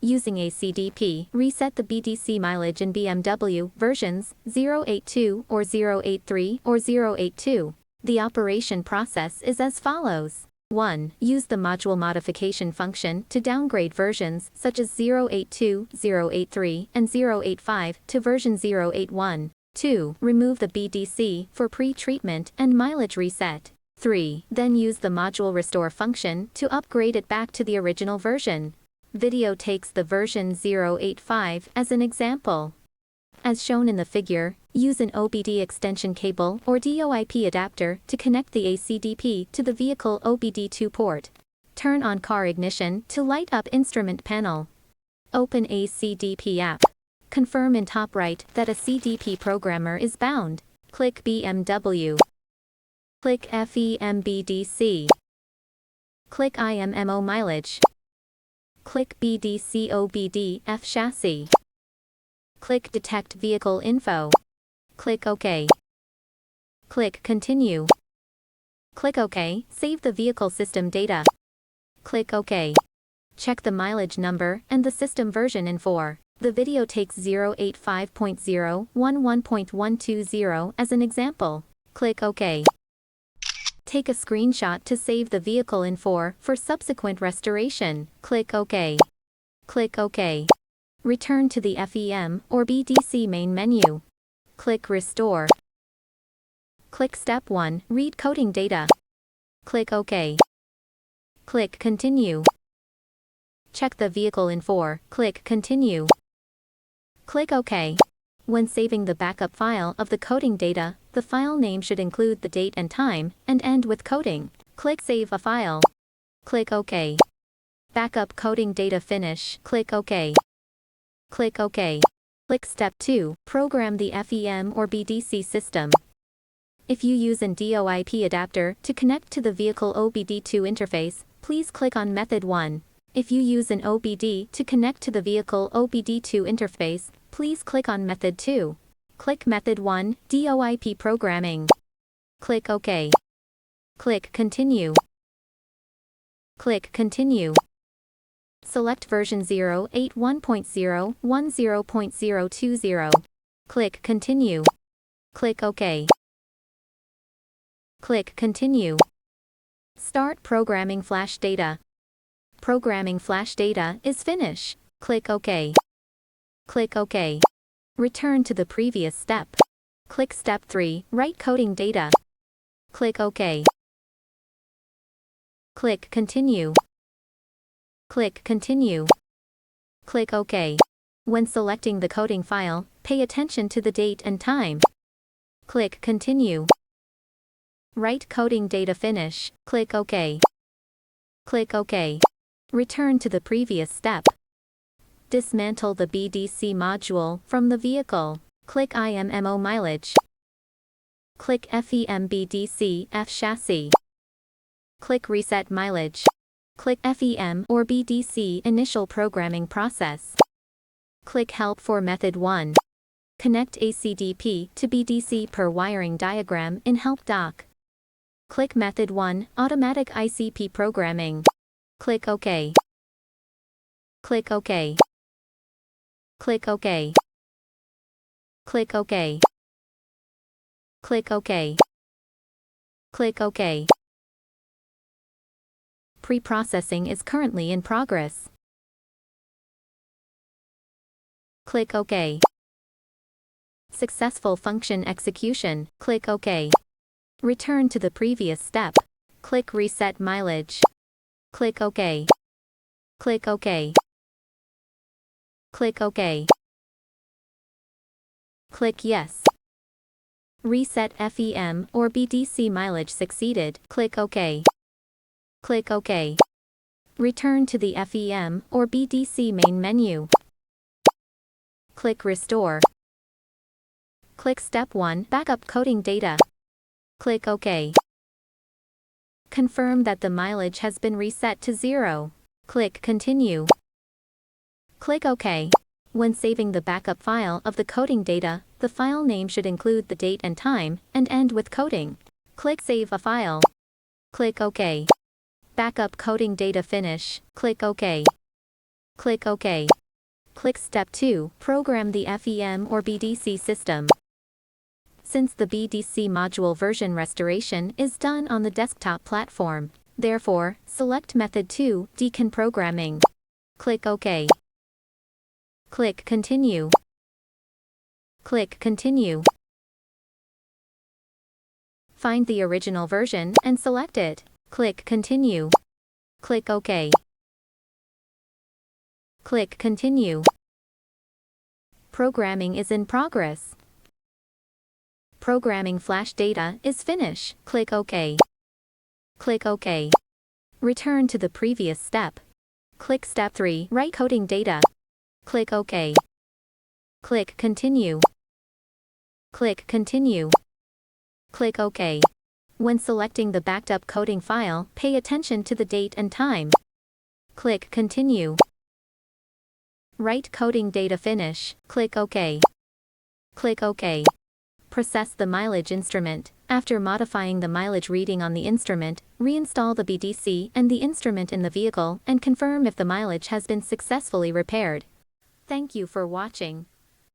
Using ACDP, reset the BDC mileage in BMW versions 082 or 083 or 082. The operation process is as follows. 1. Use the module modification function to downgrade versions such as 082, 083, and 085 to version 081. 2. Remove the BDC for pre-treatment and mileage reset. 3. Then use the module restore function to upgrade it back to the original version. Video takes the version 085 as an example. As shown in the figure, use an OBD extension cable or DOIP adapter to connect the ACDP to the vehicle OBD2 port. Turn on car ignition to light up instrument panel. Open ACDP app. Confirm in top right that a CDP programmer is bound. Click BMW. Click FEM BDC. Click IMMO mileage. Click BDC OBD F chassis. Click detect vehicle info. Click OK. Click continue. Click OK, save the vehicle system data. Click OK. Check the mileage number and the system version info. The video takes 085.011.120 as an example. Click OK. Take a screenshot to save the vehicle info for subsequent restoration. Click OK. Click OK. Return to the FEM or BDC main menu. Click Restore. Click Step 1, Read coding data. Click OK. Click Continue. Check the vehicle info. Click Continue. Click OK. When saving the backup file of the coding data, the file name should include the date and time, and end with coding. Click Save a file. Click OK. Backup coding data finish. Click OK. Click OK. Click Step 2, Program the FEM or BDC system. If you use an DOIP adapter to connect to the vehicle OBD2 interface, please click on Method 1. If you use an OBD to connect to the vehicle OBD2 interface, please click on Method 2. Click Method 1, DOIP Programming. Click OK. Click Continue. Click Continue. Select version 081.010.020. Click Continue. Click OK. Click Continue. Start programming flash data. Programming flash data is finished. Click OK. Click OK. Return to the previous step. Click Step 3, Write coding data. Click OK. Click Continue. Click Continue. Click OK. When selecting the coding file, pay attention to the date and time. Click Continue. Write coding data finish. Click OK. Click OK. Return to the previous step. Dismantle the BDC module from the vehicle. Click IMMO mileage. Click FEM BDC F chassis. Click Reset mileage. Click FEM or BDC initial programming process. Click Help for Method 1. Connect ACDP to BDC per wiring diagram in Help Doc. Click Method 1, Automatic ICP Programming. Click OK. Click OK. Click OK. Click OK. Click OK. Click OK. Pre-processing is currently in progress. Click OK. Successful function execution. Click OK. Return to the previous step. Click Reset mileage. Click OK. Click OK. Click OK. Click Yes. Reset FEM or BDC mileage succeeded. Click OK. Click OK. Return to the FEM or BDC main menu. Click Restore. Click Step 1, Backup coding data. Click OK. Confirm that the mileage has been reset to 0. Click Continue. Click OK. When saving the backup file of the coding data, the file name should include the date and time, and end with coding. Click Save a file. Click OK. Backup coding data finish. Click OK. Click OK. Click Step 2, program the FEM or BDC system. Since the BDC module version restoration is done on the desktop platform, therefore, select Method 2, Decon Programming. Click OK. Click Continue. Click Continue. Find the original version and select it. Click Continue. Click OK. Click Continue. Programming is in progress. Programming flash data is finished. Click OK. Click OK. Return to the previous step. Click Step 3, Write coding data. Click OK. Click Continue. Click Continue. Click OK. When selecting the backed up coding file, pay attention to the date and time. Click Continue. Write coding data finish. Click OK. Click OK. Process the mileage instrument. After modifying the mileage reading on the instrument, reinstall the BDC and the instrument in the vehicle and confirm if the mileage has been successfully repaired. Thank you for watching.